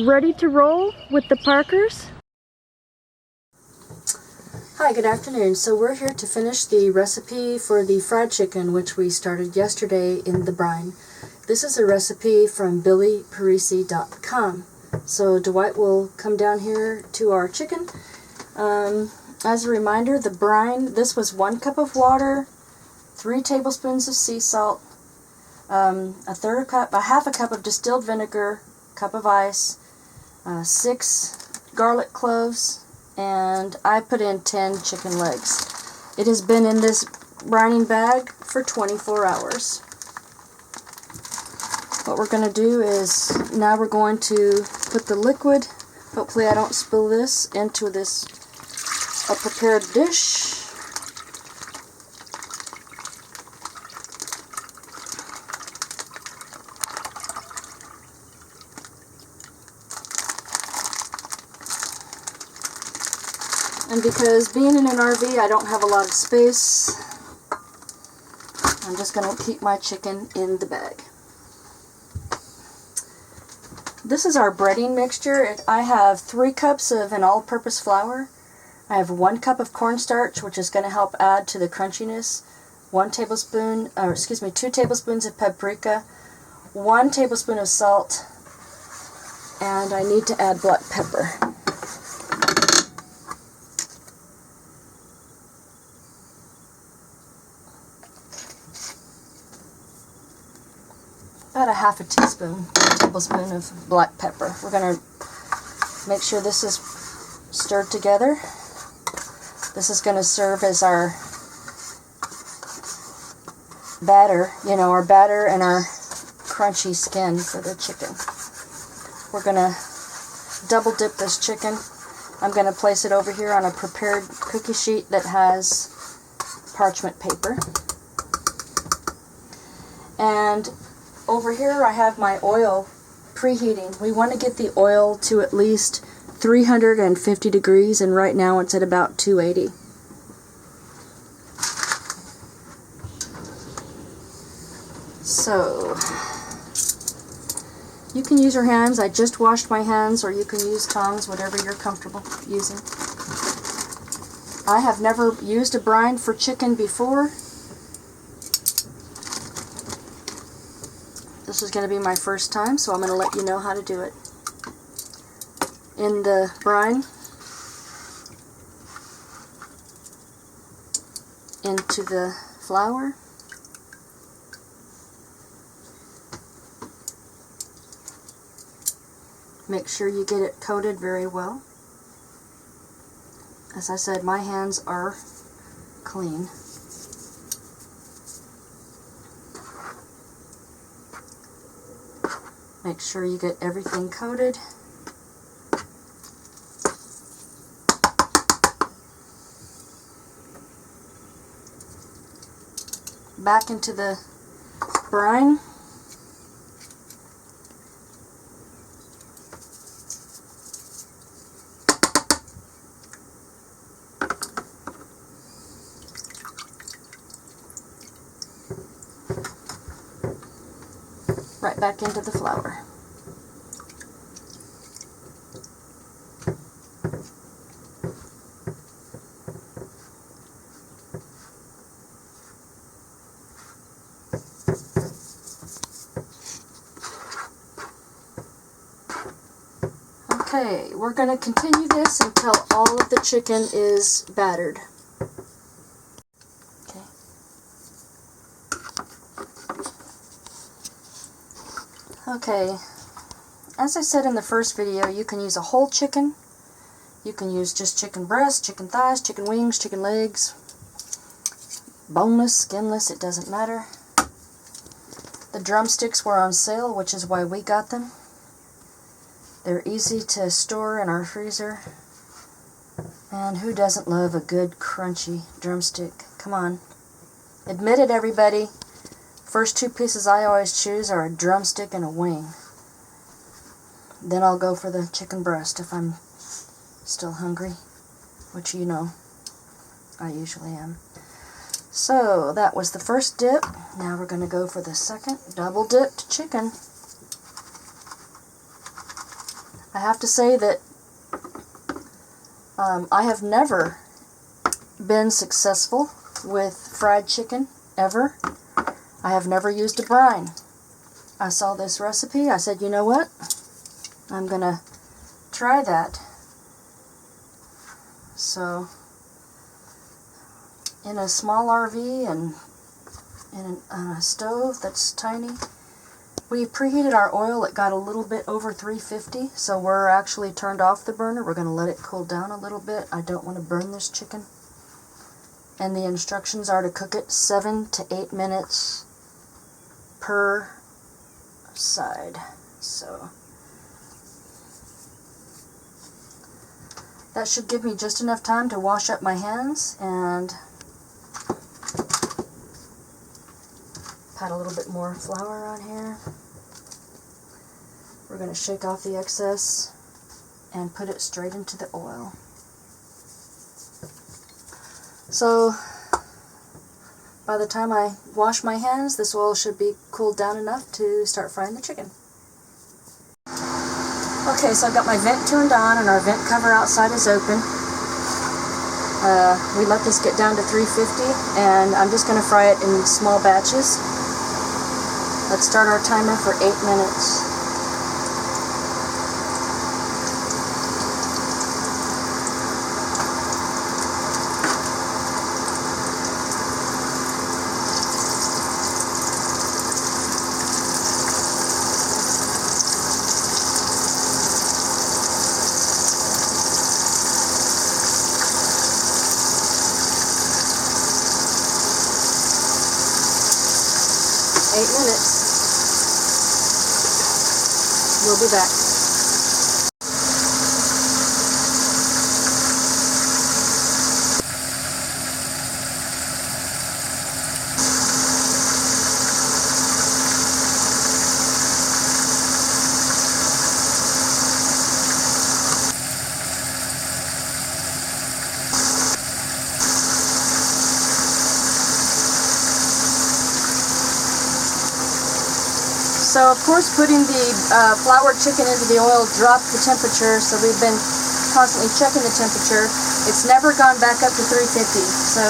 Ready to roll with the Parkers? Hi, good afternoon. So we're here to finish the recipe for the fried chicken, which we started yesterday in the brine. This is a recipe from billyparisi.com. So Dwight will come down here to our chicken. As a reminder, the brine, this was 1 cup of water, 3 tablespoons of sea salt, a half a cup of distilled vinegar, cup of ice, 6 garlic cloves, and I put in 10 chicken legs. It has been in this brining bag for 24 hours. What we're going to do is, now we're going to put the liquid, hopefully I don't spill this, into a prepared dish. And because being in an RV, I don't have a lot of space, I'm just going to keep my chicken in the bag. This is our breading mixture. I have 3 cups of an all-purpose flour. I have 1 cup of cornstarch, which is going to help add to the crunchiness. 2 tablespoons of paprika, 1 tablespoon of salt, and I need to add black pepper. About a half a tablespoon of black pepper. We're going to make sure this is stirred together. This is going to serve as our batter, our batter and our crunchy skin for the chicken. We're going to double dip this chicken. I'm going to place it over here on a prepared cookie sheet that has parchment paper. And over here I have my oil preheating. We want to get the oil to at least 350 degrees, and right now it's at about 280. So, you can use your hands. I just washed my hands, or you can use tongs, whatever you're comfortable using. I have never used a brine for chicken before. This is going to be my first time, so I'm going to let you know how to do it. In the brine, into the flour, make sure you get it coated very well. As I said, my hands are clean. Make sure you get everything coated. Back into the brine. Right back into the flour. Okay, we're going to continue this until all of the chicken is battered. Okay. Okay, as I said in the first video, you can use a whole chicken. You can use just chicken breast, chicken thighs, chicken wings, chicken legs. Boneless, skinless, it doesn't matter. The drumsticks were on sale, which is why we got them. They're easy to store in our freezer. And who doesn't love a good crunchy drumstick? Come on. Admit it, everybody. First 2 pieces I always choose are a drumstick and a wing. Then I'll go for the chicken breast if I'm still hungry, which you know I usually am. So that was the first dip. Now we're going to go for the second double dipped chicken. I have to say that I have never been successful with fried chicken, ever. I have never used a brine. I saw this recipe, I said, you know what? I'm gonna try that. So, in a small RV and in a stove that's tiny, we preheated our oil. It got a little bit over 350, so we're actually turned off the burner. We're going to let it cool down a little bit. I don't want to burn this chicken. And the instructions are to cook it 7 to 8 minutes per side. So that should give me just enough time to wash up my hands and pat a little bit more flour on here. We're going to shake off the excess and put it straight into the oil. So by the time I wash my hands, this oil should be cooled down enough to start frying the chicken. Okay, so I've got my vent turned on and our vent cover outside is open. We let this get down to 350 and I'm just going to fry it in small batches. Let's start our timer for 8 minutes. We'll be back. So of course putting the floured chicken into the oil dropped the temperature, so we've been constantly checking the temperature. It's never gone back up to 350. So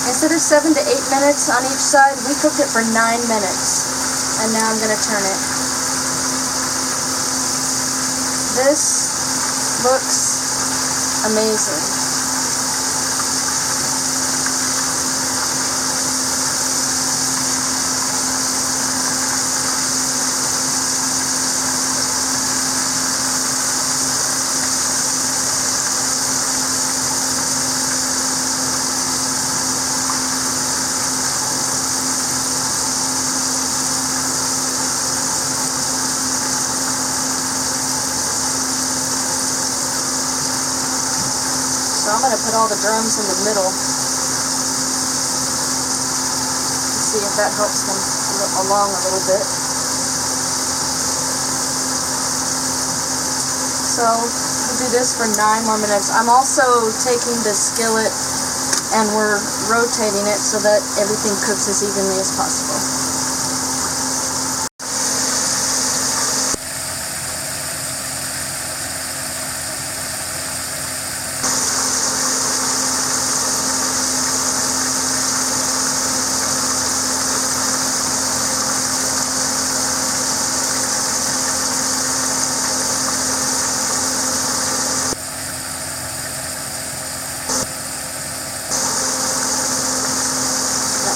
instead of 7 to 8 minutes on each side, we cooked it for 9 minutes. And now I'm going to turn it. This looks amazing. So I'm going to put all the drums in the middle. See if that helps them along a little bit. So we'll do this for 9 more minutes. I'm also taking the skillet and we're rotating it so that everything cooks as evenly as possible.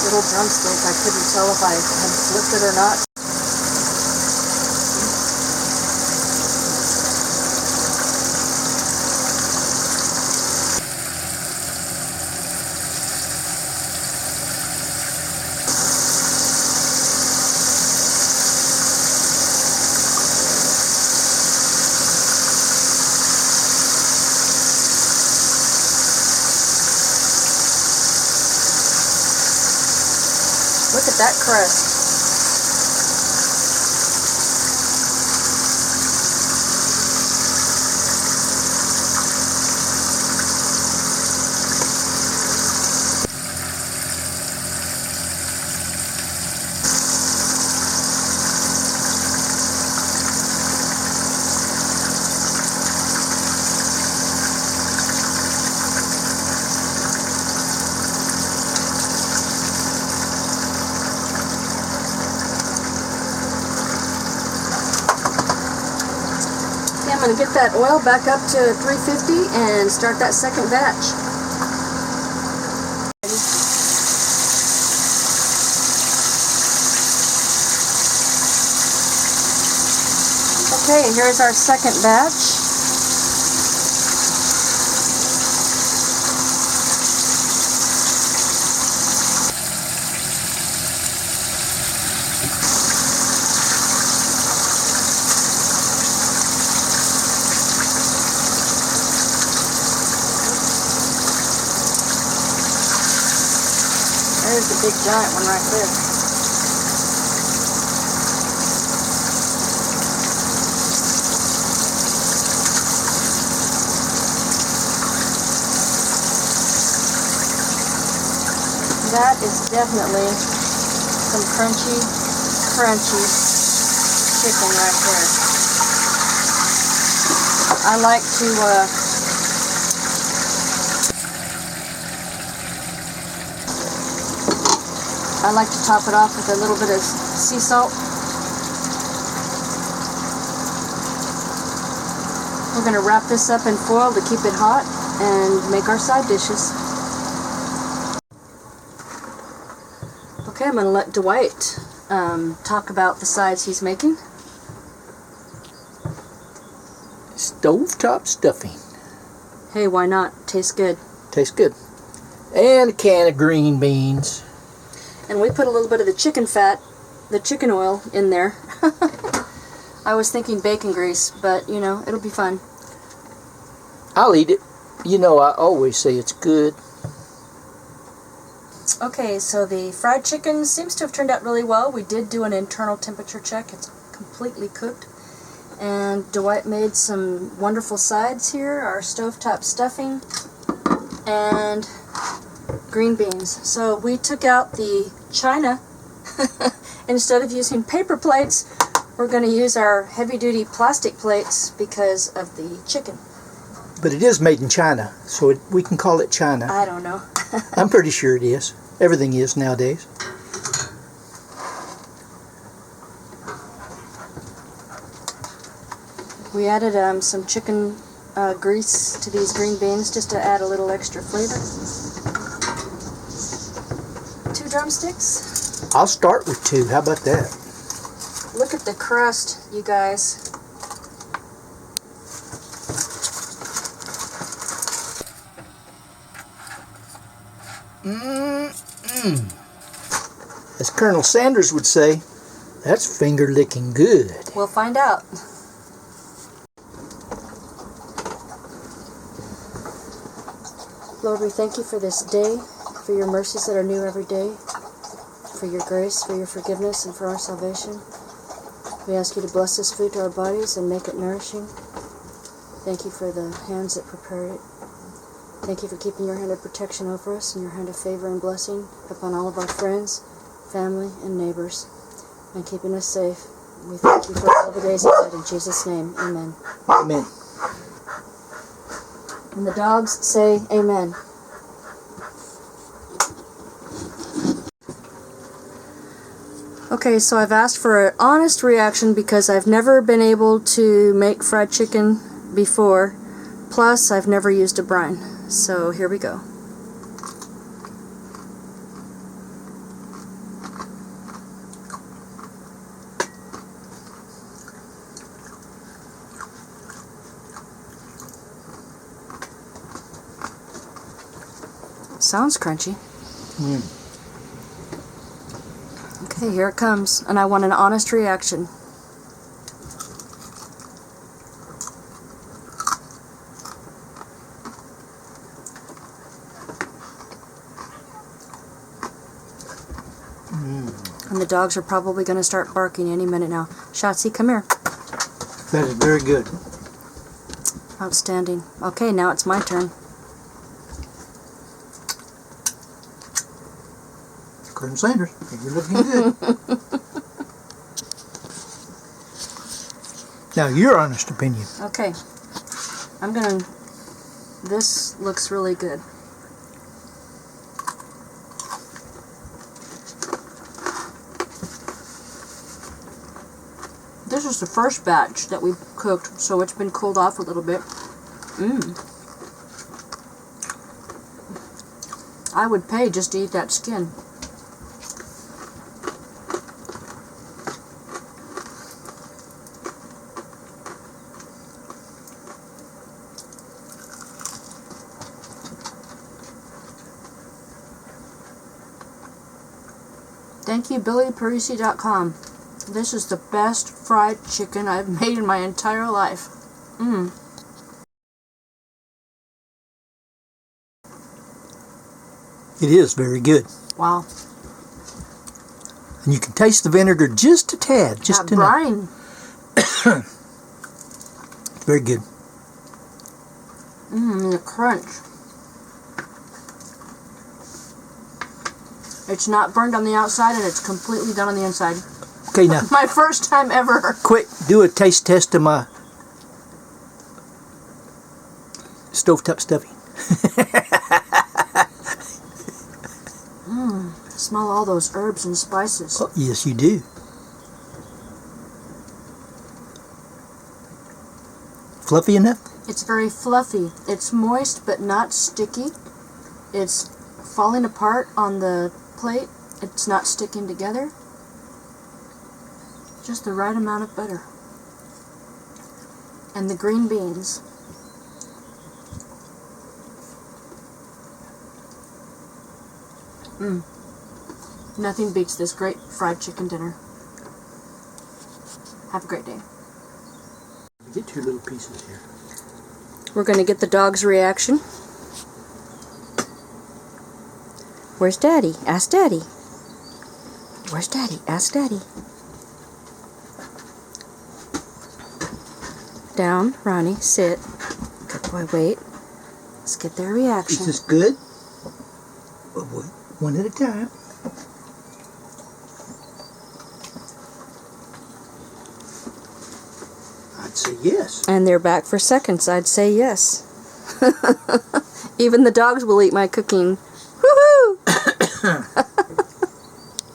Little drumstick, I couldn't tell if I had flipped it or not. Look at that crust. I'm going to get that oil back up to 350 and start that second batch. Okay, here's our second batch. There's the big giant one right there. That is definitely some crunchy chicken right there. I like to top it off with a little bit of sea salt. We're going to wrap this up in foil to keep it hot and make our side dishes. Okay, I'm going to let Dwight talk about the sides he's making. Stovetop stuffing. Hey, why not? Tastes good. Tastes good. And a can of green beans. And we put a little bit of the chicken fat, the chicken oil in there. I was thinking bacon grease, but you know, it'll be fun. I'll eat it. You know, I always say it's good. Okay, so the fried chicken seems to have turned out really well. We did do an internal temperature check. It's completely cooked. And Dwight made some wonderful sides here. Our stovetop stuffing and green beans. So we took out the china. Instead of using paper plates, we're going to use our heavy-duty plastic plates because of the chicken. But it is made in China, so we can call it China. I don't know. I'm pretty sure it is. Everything is nowadays. We added some chicken grease to these green beans just to add a little extra flavor. 2 drumsticks. I'll start with 2. How about that? Look at the crust, you guys. As Colonel Sanders would say, that's finger licking good. We'll find out. Lord, we thank you for this day, for your mercies that are new every day, for your grace, for your forgiveness, and for our salvation. We ask you to bless this food to our bodies and make it nourishing. Thank you for the hands that prepare it. Thank you for keeping your hand of protection over us and your hand of favor and blessing upon all of our friends, family, and neighbors, and keeping us safe. We thank you for all the days ahead. In Jesus' name, amen. Amen. And the dogs say amen. Okay, so I've asked for an honest reaction because I've never been able to make fried chicken before. Plus, I've never used a brine. So here we go. Sounds crunchy. Okay, here it comes, and I want an honest reaction. And the dogs are probably going to start barking any minute now. Shotzi, come here. That is very good. Outstanding. Okay, now it's my turn. Colonel Sanders, you're looking good. Now, your honest opinion. Okay. This looks really good. This is the first batch that we cooked, so it's been cooled off a little bit. I would pay just to eat that skin. Thank you, BillyParisi.com. This is the best fried chicken I've made in my entire life. It is very good. Wow. And you can taste the vinegar just a tad, just That enough. brine. Very good. The crunch. It's not burned on the outside and it's completely done on the inside. Okay, now, My first time ever. quick, do a taste test of my stovetop stuffing. Smell all those herbs and spices. Oh, yes, you do. Fluffy enough? It's very fluffy. It's moist but not sticky. It's falling apart on the plate. It's not sticking together. Just the right amount of butter. And the green beans. Nothing beats this great fried chicken dinner. Have a great day. Get two little pieces here. We're going to get the dog's reaction. Where's Daddy? Ask Daddy. Where's Daddy? Ask Daddy. Down, Ronnie, sit. Good boy, wait. Let's get their reaction. Is this good? Oh, boy. One at a time. I'd say yes. And they're back for seconds. I'd say yes. Even the dogs will eat my cooking.